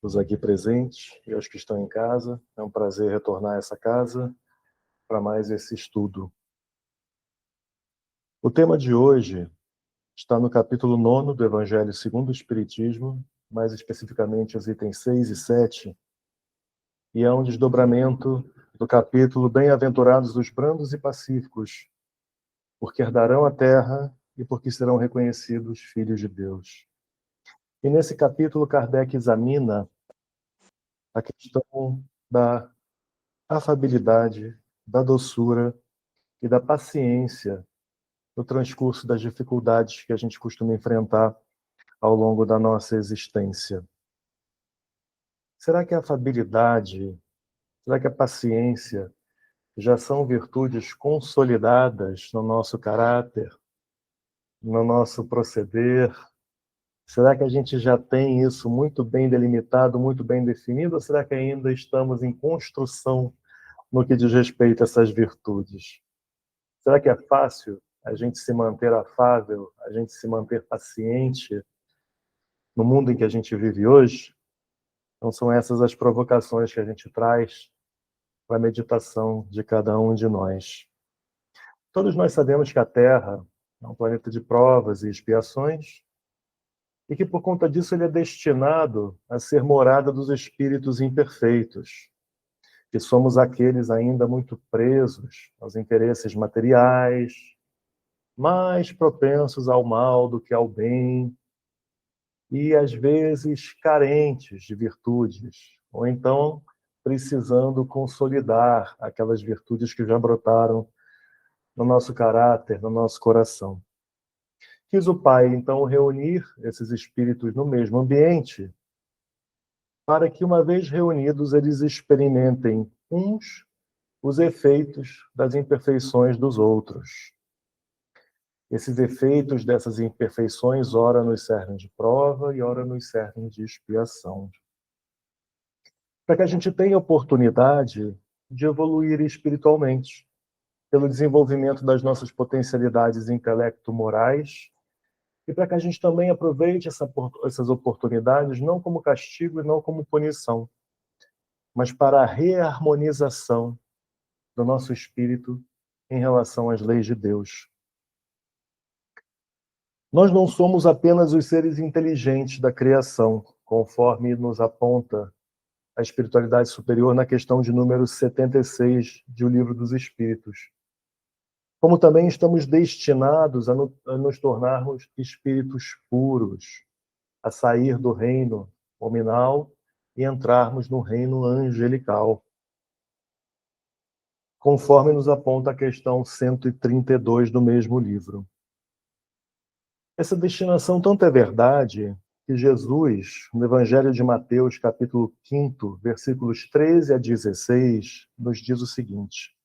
os aqui presentes e aos que estão em casa. É um prazer retornar a essa casa para mais esse estudo. O tema de hoje está no capítulo 9 do Evangelho segundo o Espiritismo, mais especificamente os itens 6 e 7, e é um desdobramento do capítulo Bem-aventurados os brandos e pacíficos, porque herdarão a terra e porque serão reconhecidos filhos de Deus. E nesse capítulo, Kardec examina a questão da afabilidade, da doçura e da paciência no transcurso das dificuldades que a gente costuma enfrentar ao longo da nossa existência. Será que a afabilidade, será que a paciência já são virtudes consolidadas no nosso caráter, no nosso proceder? Será que a gente já tem isso muito bem delimitado, muito bem definido, ou será que ainda estamos em construção no que diz respeito a essas virtudes? Será que é fácil a gente se manter afável, a gente se manter paciente no mundo em que a gente vive hoje? Então são essas as provocações que a gente traz para a meditação de cada um de nós. Todos nós sabemos que a Terra é um planeta de provas e expiações, e que por conta disso ele é destinado a ser morada dos espíritos imperfeitos, que somos aqueles ainda muito presos aos interesses materiais, mais propensos ao mal do que ao bem, e às vezes carentes de virtudes, ou então precisando consolidar aquelas virtudes que já brotaram no nosso caráter, no nosso coração. Quis o Pai, então, reunir esses espíritos no mesmo ambiente, para que, uma vez reunidos, eles experimentem uns os efeitos das imperfeições dos outros. Esses efeitos dessas imperfeições, ora nos servem de prova e ora nos servem de expiação. Para que a gente tenha oportunidade de evoluir espiritualmente, pelo desenvolvimento das nossas potencialidades intelecto-morais, e para que a gente também aproveite essas oportunidades não como castigo e não como punição, mas para a reharmonização do nosso espírito em relação às leis de Deus. Nós não somos apenas os seres inteligentes da criação, conforme nos aponta a espiritualidade superior na questão de número 76 de O Livro dos Espíritos. Como também estamos destinados a nos tornarmos espíritos puros, a sair do reino nominal e entrarmos no reino angelical, conforme nos aponta a questão 132 do mesmo livro. Essa destinação tanto é verdade que Jesus, no Evangelho de Mateus, capítulo 5, versículos 13 a 16, nos diz o seguinte: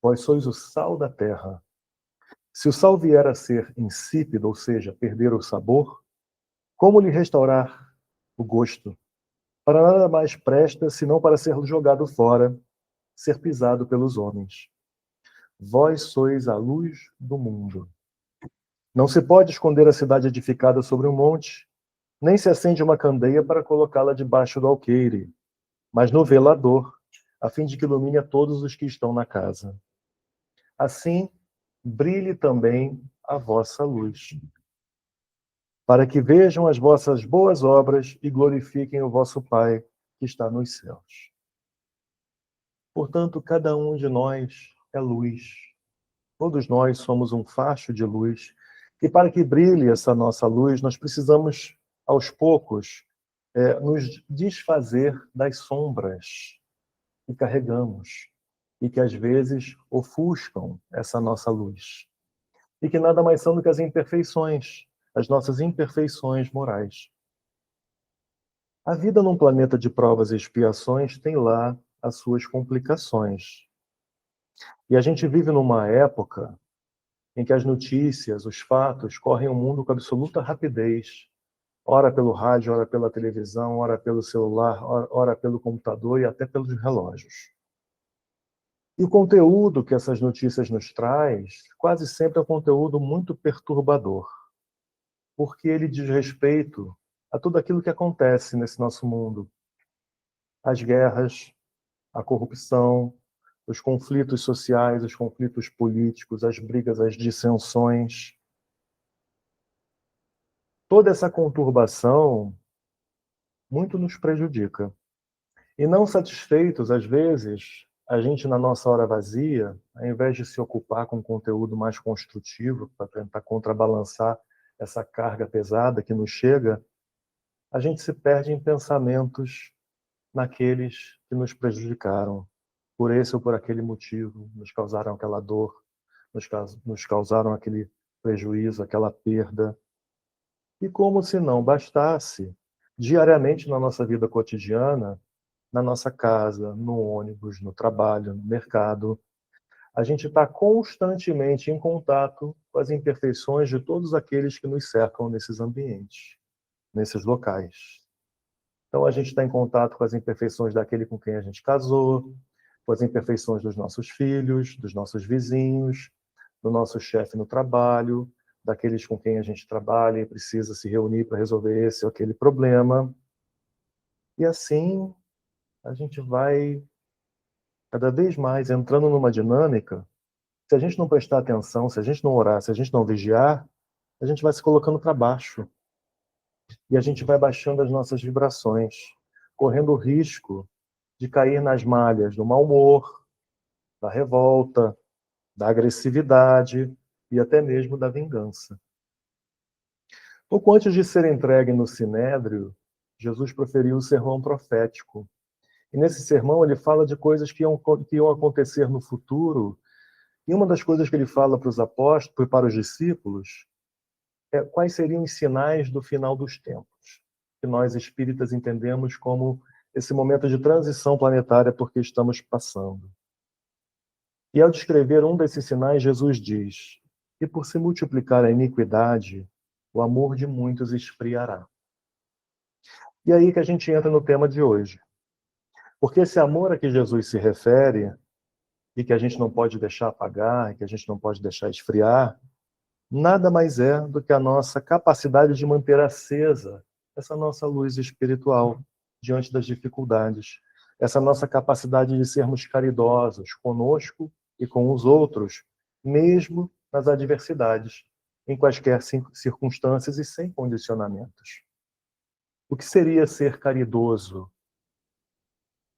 Vós sois o sal da terra. Se o sal vier a ser insípido, ou seja, perder o sabor, como lhe restaurar o gosto? Para nada mais presta, senão para ser jogado fora, ser pisado pelos homens. Vós sois a luz do mundo. Não se pode esconder a cidade edificada sobre um monte, nem se acende uma candeia para colocá-la debaixo do alqueire, mas no velador, a fim de que ilumine a todos os que estão na casa. Assim, brilhe também a vossa luz, para que vejam as vossas boas obras e glorifiquem o vosso Pai que está nos céus. Portanto, cada um de nós é luz. Todos nós somos um facho de luz. E para que brilhe essa nossa luz, nós precisamos, aos poucos, nos desfazer das sombras que carregamos e que, às vezes, ofuscam essa nossa luz. E que nada mais são do que as imperfeições, as nossas imperfeições morais. A vida num planeta de provas e expiações tem lá as suas complicações. E a gente vive numa época em que as notícias, os fatos, correm o mundo com absoluta rapidez. Ora pelo rádio, ora pela televisão, ora pelo celular, ora pelo computador e até pelos relógios. E o conteúdo que essas notícias nos traz, quase sempre é um conteúdo muito perturbador, porque ele diz respeito a tudo aquilo que acontece nesse nosso mundo. As guerras, a corrupção, os conflitos sociais, os conflitos políticos, as brigas, as dissensões. Toda essa conturbação muito nos prejudica. E não satisfeitos, às vezes, a gente, na nossa hora vazia, ao invés de se ocupar com conteúdo mais construtivo, para tentar contrabalançar essa carga pesada que nos chega, a gente se perde em pensamentos naqueles que nos prejudicaram, por esse ou por aquele motivo, nos causaram aquela dor, nos causaram aquele prejuízo, aquela perda. E como se não bastasse, diariamente na nossa vida cotidiana, na nossa casa, no ônibus, no trabalho, no mercado, a gente está constantemente em contato com as imperfeições de todos aqueles que nos cercam nesses ambientes, nesses locais. Então, a gente está em contato com as imperfeições daquele com quem a gente casou, com as imperfeições dos nossos filhos, dos nossos vizinhos, do nosso chefe no trabalho, daqueles com quem a gente trabalha e precisa se reunir para resolver esse ou aquele problema. E assim, a gente vai cada vez mais entrando numa dinâmica. Se a gente não prestar atenção, se a gente não orar, se a gente não vigiar, a gente vai se colocando para baixo. E a gente vai baixando as nossas vibrações, correndo o risco de cair nas malhas do mau humor, da revolta, da agressividade e até mesmo da vingança. Pouco antes de ser entregue no Sinédrio, Jesus proferiu o sermão profético. E nesse sermão ele fala de coisas que iam acontecer no futuro. E uma das coisas que ele fala para os apóstolos, para os discípulos, é quais seriam os sinais do final dos tempos, que nós espíritas entendemos como esse momento de transição planetária porque estamos passando. E ao descrever um desses sinais, Jesus diz: "E por se multiplicar a iniquidade, o amor de muitos esfriará." E aí que a gente entra no tema de hoje. Porque esse amor a que Jesus se refere, e que a gente não pode deixar apagar, e que a gente não pode deixar esfriar, nada mais é do que a nossa capacidade de manter acesa essa nossa luz espiritual diante das dificuldades, essa nossa capacidade de sermos caridosos conosco e com os outros, mesmo nas adversidades, em quaisquer circunstâncias e sem condicionamentos. O que seria ser caridoso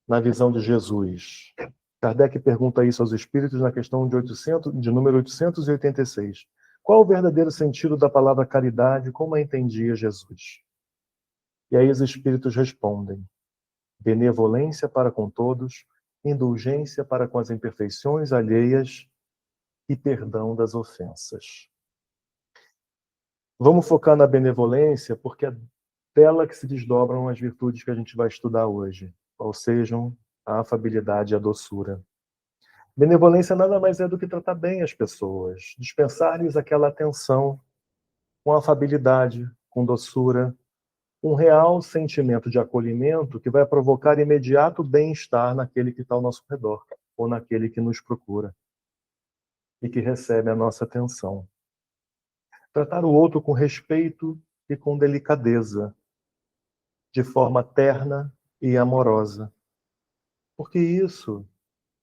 na visão de Jesus? Kardec pergunta isso aos espíritos na questão de número 886. Qual o verdadeiro sentido da palavra caridade, como a entendia Jesus? E aí os espíritos respondem: benevolência para com todos, indulgência para com as imperfeições alheias e perdão das ofensas. Vamos focar na benevolência, porque é dela que se desdobram as virtudes que a gente vai estudar hoje, ou sejam a afabilidade e a doçura. Benevolência nada mais é do que tratar bem as pessoas, dispensar-lhes aquela atenção com afabilidade, com doçura, um real sentimento de acolhimento que vai provocar imediato bem-estar naquele que está ao nosso redor, ou naquele que nos procura e que recebe a nossa atenção. Tratar o outro com respeito e com delicadeza, de forma terna e amorosa. Porque isso,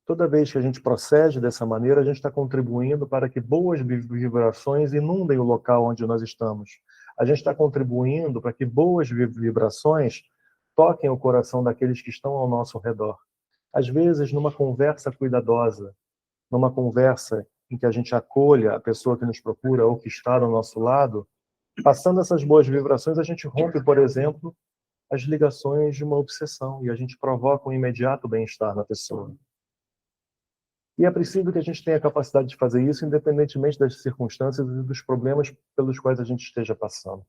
toda vez que a gente procede dessa maneira, a gente está contribuindo para que boas vibrações inundem o local onde nós estamos. A gente está contribuindo para que boas vibrações toquem o coração daqueles que estão ao nosso redor. Às vezes, numa conversa cuidadosa, numa conversa em que a gente acolha a pessoa que nos procura ou que está ao nosso lado, passando essas boas vibrações, a gente rompe, por exemplo, as ligações de uma obsessão e a gente provoca um imediato bem-estar na pessoa. E é preciso que a gente tenha a capacidade de fazer isso independentemente das circunstâncias e dos problemas pelos quais a gente esteja passando.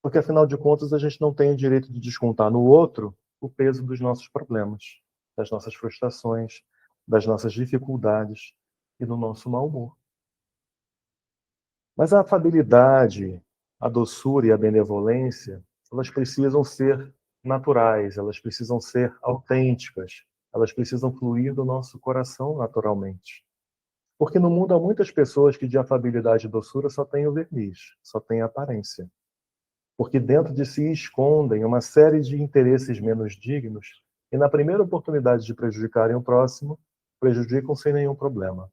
Porque, afinal de contas, a gente não tem o direito de descontar no outro o peso dos nossos problemas, das nossas frustrações, das nossas dificuldades e do nosso mau humor. Mas a afabilidade, a doçura e a benevolência, elas precisam ser naturais, elas precisam ser autênticas, elas precisam fluir do nosso coração naturalmente. Porque no mundo há muitas pessoas que de afabilidade e doçura só têm o verniz, só têm a aparência. porque dentro de si escondem uma série de interesses menos dignos e, na primeira oportunidade de prejudicarem o próximo, prejudicam sem nenhum problema.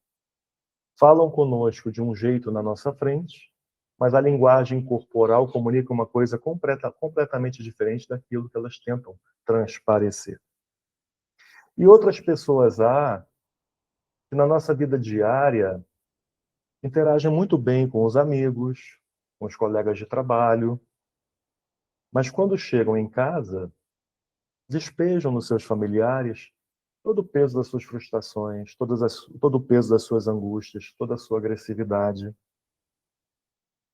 Falam conosco de um jeito na nossa frente, mas a linguagem corporal comunica uma coisa completamente diferente daquilo que elas tentam transparecer. E outras pessoas há que na nossa vida diária interagem muito bem com os amigos, com os colegas de trabalho, mas quando chegam em casa, despejam nos seus familiares todo o peso das suas frustrações, todo o peso das suas angústias, toda a sua agressividade.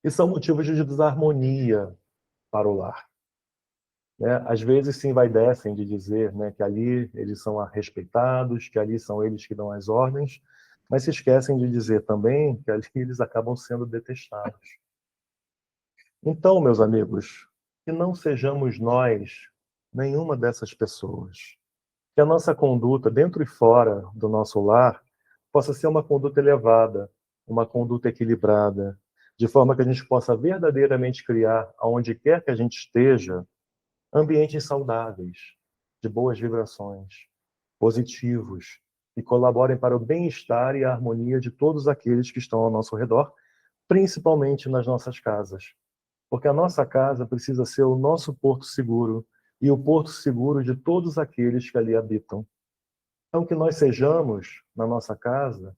E são motivos de desarmonia para o lar. Né? Às vezes se envaidecem de dizer, né, que ali eles são respeitados, que ali são eles que dão as ordens, mas se esquecem de dizer também que ali eles acabam sendo detestados. Então, meus amigos, que não sejamos nós nenhuma dessas pessoas. Que a nossa conduta, dentro e fora do nosso lar, possa ser uma conduta elevada, uma conduta equilibrada, de forma que a gente possa verdadeiramente criar, aonde quer que a gente esteja, ambientes saudáveis, de boas vibrações, positivos, que colaborem para o bem-estar e a harmonia de todos aqueles que estão ao nosso redor, principalmente nas nossas casas. Porque a nossa casa precisa ser o nosso porto seguro e o porto seguro de todos aqueles que ali habitam. Então, que nós sejamos, na nossa casa,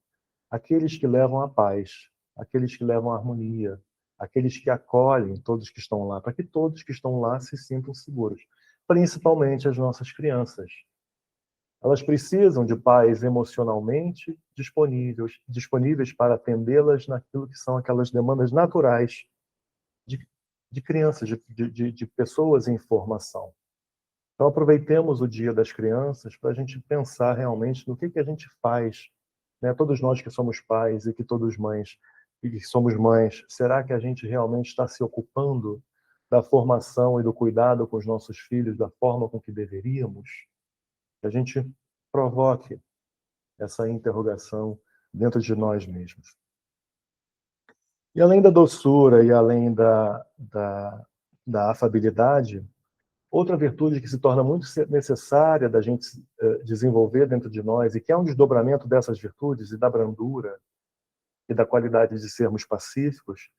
aqueles que levam a paz, aqueles que levam a harmonia, aqueles que acolhem todos que estão lá, para que todos que estão lá se sintam seguros, principalmente as nossas crianças. Elas precisam de pais emocionalmente disponíveis para atendê-las naquilo que são aquelas demandas naturais de, de crianças, de pessoas em formação. Então, aproveitemos o Dia das Crianças para a gente pensar realmente no que a gente faz, né? Todos nós que somos pais e que todos mães e que somos mães, será que a gente realmente está se ocupando da formação e do cuidado com os nossos filhos da forma com que deveríamos? Que a gente provoque essa interrogação dentro de nós mesmos. E além da doçura e além da afabilidade, outra virtude que se torna muito necessária da gente desenvolver dentro de nós e que é um desdobramento dessas virtudes e da brandura e da qualidade de sermos pacíficos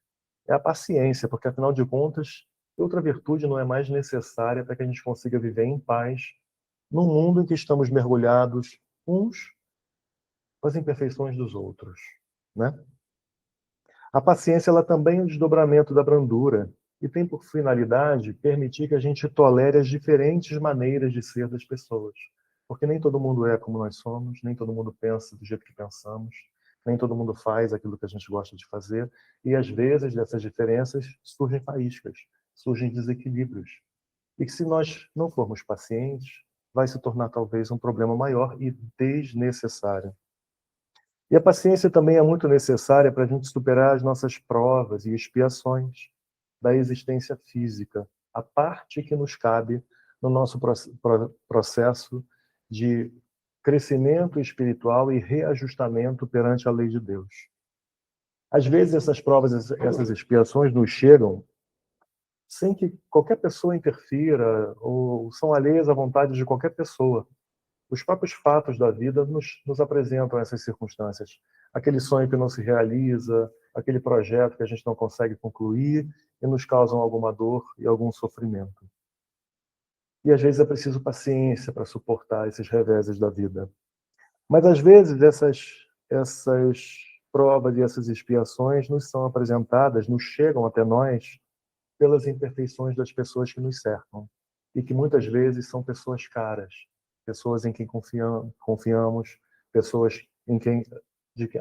é a paciência, porque afinal de contas, outra virtude não é mais necessária para que a gente consiga viver em paz num mundo em que estamos mergulhados uns com as imperfeições dos outros, né? A paciência ela também é um desdobramento da brandura e tem por finalidade permitir que a gente tolere as diferentes maneiras de ser das pessoas. Porque nem todo mundo é como nós somos, nem todo mundo pensa do jeito que pensamos, nem todo mundo faz aquilo que a gente gosta de fazer, e às vezes dessas diferenças surgem faíscas, surgem desequilíbrios. E que se nós não formos pacientes, vai se tornar talvez um problema maior e desnecessário. E a paciência também é muito necessária para a gente superar as nossas provas e expiações da existência física, a parte que nos cabe no nosso processo de crescimento espiritual e reajustamento perante a lei de Deus. Às vezes essas provas, essas expiações nos chegam sem que qualquer pessoa interfira ou são alheias à vontade de qualquer pessoa. Os próprios fatos da vida nos apresentam essas circunstâncias. Aquele sonho que não se realiza, aquele projeto que a gente não consegue concluir e nos causam alguma dor e algum sofrimento. E às vezes é preciso paciência para suportar esses reveses da vida. Mas às vezes essas provas e essas expiações nos são apresentadas, nos chegam até nós pelas imperfeições das pessoas que nos cercam e que muitas vezes são pessoas caras, pessoas em quem confiamos, pessoas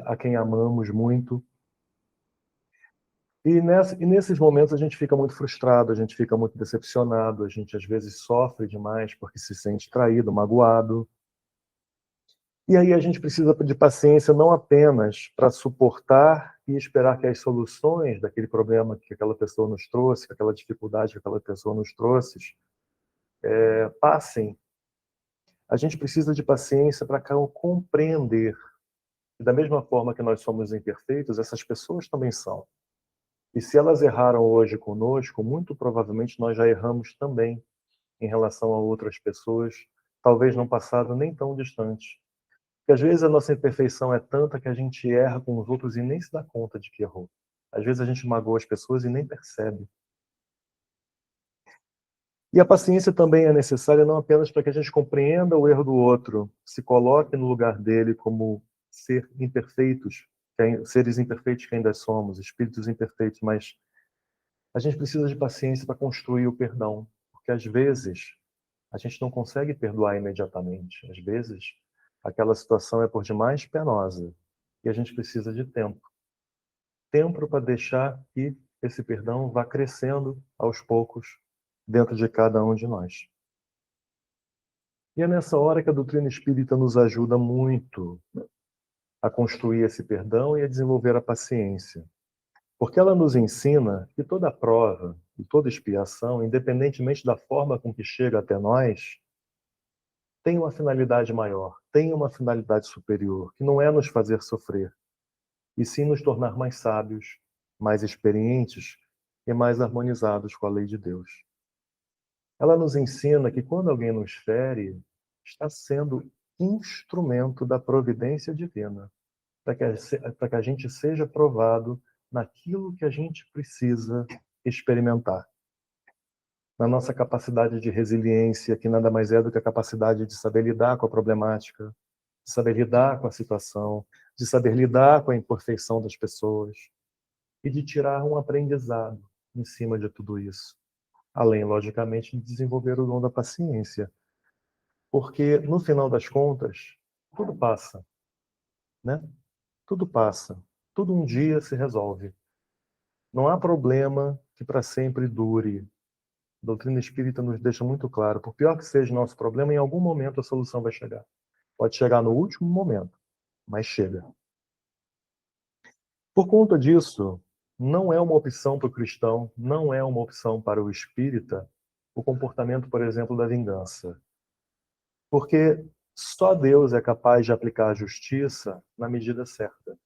a quem amamos muito. E nesses momentos a gente fica muito frustrado, a gente fica muito decepcionado, a gente às vezes sofre demais porque se sente traído, magoado. E aí a gente precisa de paciência não apenas para suportar e esperar que as soluções daquele problema que aquela pessoa nos trouxe, aquela dificuldade que aquela pessoa nos trouxe, passem. A gente precisa de paciência para compreender que da mesma forma que nós somos imperfeitos, essas pessoas também são. E se elas erraram hoje conosco, muito provavelmente nós já erramos também em relação a outras pessoas, talvez num passado nem tão distante. Porque às vezes a nossa imperfeição é tanta que a gente erra com os outros e nem se dá conta de que errou. Às vezes a gente magoa as pessoas e nem percebe. E a paciência também é necessária não apenas para que a gente compreenda o erro do outro, se coloque no lugar dele como seres imperfeitos que ainda somos, espíritos imperfeitos, mas a gente precisa de paciência para construir o perdão, porque às vezes a gente não consegue perdoar imediatamente. Às vezes aquela situação é por demais penosa e a gente precisa de tempo. Tempo para deixar que esse perdão vá crescendo aos poucos dentro de cada um de nós. E é nessa hora que a doutrina espírita nos ajuda muito a construir esse perdão e a desenvolver a paciência. Porque ela nos ensina que toda prova e toda expiação, independentemente da forma com que chega até nós, tem uma finalidade maior, tem uma finalidade superior, que não é nos fazer sofrer, e sim nos tornar mais sábios, mais experientes e mais harmonizados com a lei de Deus. Ela nos ensina que quando alguém nos fere, está sendo instrumento da providência divina, para que a gente seja provado naquilo que a gente precisa experimentar. Na nossa capacidade de resiliência, que nada mais é do que a capacidade de saber lidar com a problemática, de saber lidar com a situação, de saber lidar com a imperfeição das pessoas e de tirar um aprendizado em cima de tudo isso. Além, logicamente, de desenvolver o dom da paciência. Porque, no final das contas, tudo passa, né? Tudo passa. Tudo um dia se resolve. Não há problema que para sempre dure. A doutrina espírita nos deixa muito claro, por pior que seja o nosso problema, em algum momento a solução vai chegar. Pode chegar no último momento, mas chega. Por conta disso, não é uma opção para o cristão, não é uma opção para o espírita, o comportamento, por exemplo, da vingança. Porque só Deus é capaz de aplicar a justiça na medida certa.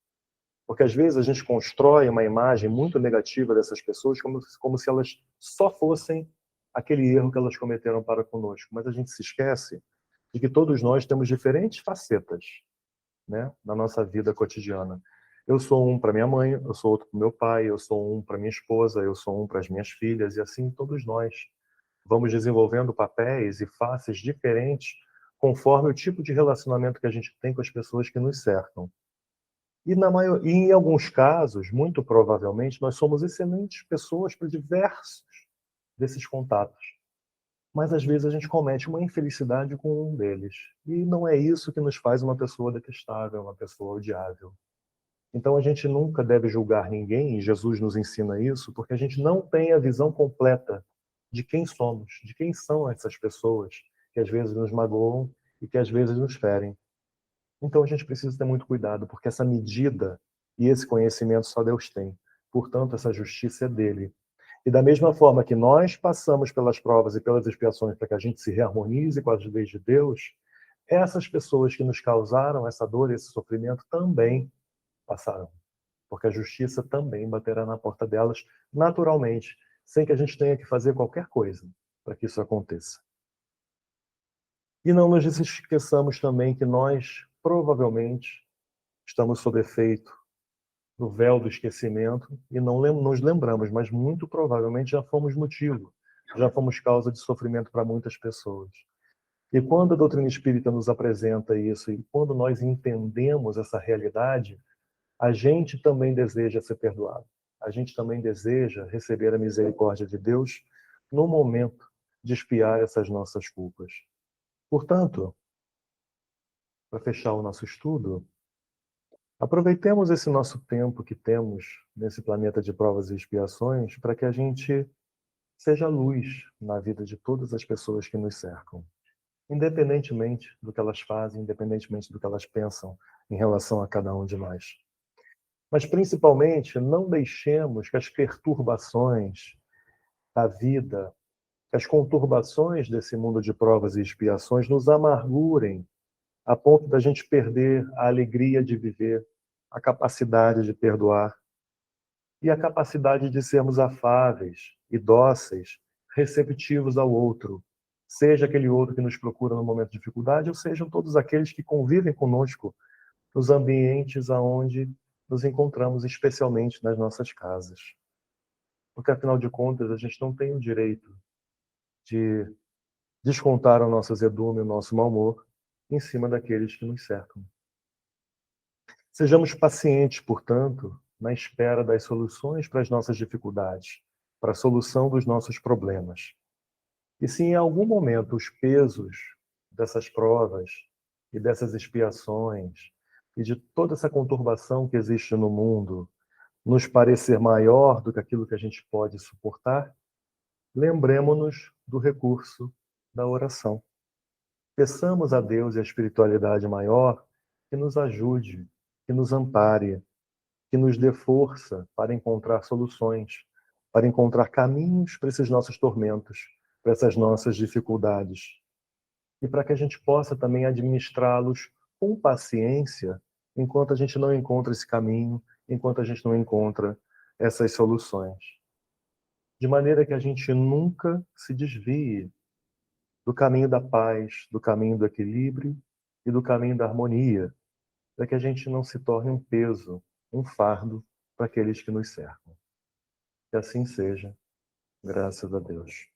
Porque às vezes a gente constrói uma imagem muito negativa dessas pessoas como se elas só fossem aquele erro que elas cometeram para conosco. Mas a gente se esquece de que todos nós temos diferentes facetas, né, na nossa vida cotidiana. Eu sou um para minha mãe, eu sou outro para meu pai, eu sou um para minha esposa, eu sou um para as minhas filhas, e assim todos nós vamos desenvolvendo papéis e faces diferentes conforme o tipo de relacionamento que a gente tem com as pessoas que nos cercam. E em alguns casos, muito provavelmente, nós somos excelentes pessoas para diversos desses contatos. Mas às vezes a gente comete uma infelicidade com um deles. E não é isso que nos faz uma pessoa detestável, uma pessoa odiável. Então a gente nunca deve julgar ninguém, e Jesus nos ensina isso, porque a gente não tem a visão completa de quem somos, de quem são essas pessoas que às vezes nos magoam e que às vezes nos ferem. Então a gente precisa ter muito cuidado, porque essa medida e esse conhecimento só Deus tem. Portanto, essa justiça é dele. E da mesma forma que nós passamos pelas provas e pelas expiações para que a gente se reharmonize com as leis de Deus, essas pessoas que nos causaram essa dor e esse sofrimento também passarão. Porque a justiça também baterá na porta delas naturalmente, sem que a gente tenha que fazer qualquer coisa para que isso aconteça. E não nos esqueçamos também que nós, provavelmente, estamos sob efeito do véu do esquecimento e não nos lembramos, mas muito provavelmente já fomos motivo, já fomos causa de sofrimento para muitas pessoas. E quando a doutrina espírita nos apresenta isso, e quando nós entendemos essa realidade, a gente também deseja ser perdoado. A gente também deseja receber a misericórdia de Deus no momento de expiar essas nossas culpas. Portanto, para fechar o nosso estudo, aproveitemos esse nosso tempo que temos nesse planeta de provas e expiações para que a gente seja luz na vida de todas as pessoas que nos cercam, independentemente do que elas fazem, independentemente do que elas pensam em relação a cada um de nós. Mas, principalmente, não deixemos que as perturbações da vida, que as conturbações desse mundo de provas e expiações nos amargurem a ponto da gente perder a alegria de viver, a capacidade de perdoar. e a capacidade de sermos afáveis e dóceis, receptivos ao outro, seja aquele outro que nos procura no momento de dificuldade, ou sejam todos aqueles que convivem conosco nos ambientes aonde nos encontramos, especialmente nas nossas casas. Porque, afinal de contas, a gente não tem o direito de descontar o nosso azedume, o nosso mau humor, em cima daqueles que nos cercam. Sejamos pacientes, portanto, na espera das soluções para as nossas dificuldades, para a solução dos nossos problemas. E se em algum momento os pesos dessas provas e dessas expiações e de toda essa conturbação que existe no mundo nos parecer maior do que aquilo que a gente pode suportar, lembremos-nos do recurso da oração. Peçamos a Deus e a espiritualidade maior que nos ajude, que nos ampare, que nos dê força para encontrar soluções, para encontrar caminhos para esses nossos tormentos, para essas nossas dificuldades. E para que a gente possa também administrá-los com paciência, enquanto a gente não encontra esse caminho, enquanto a gente não encontra essas soluções. De maneira que a gente nunca se desvie do caminho da paz, do caminho do equilíbrio e do caminho da harmonia, para que a gente não se torne um peso, um fardo para aqueles que nos cercam. Que assim seja, graças a Deus.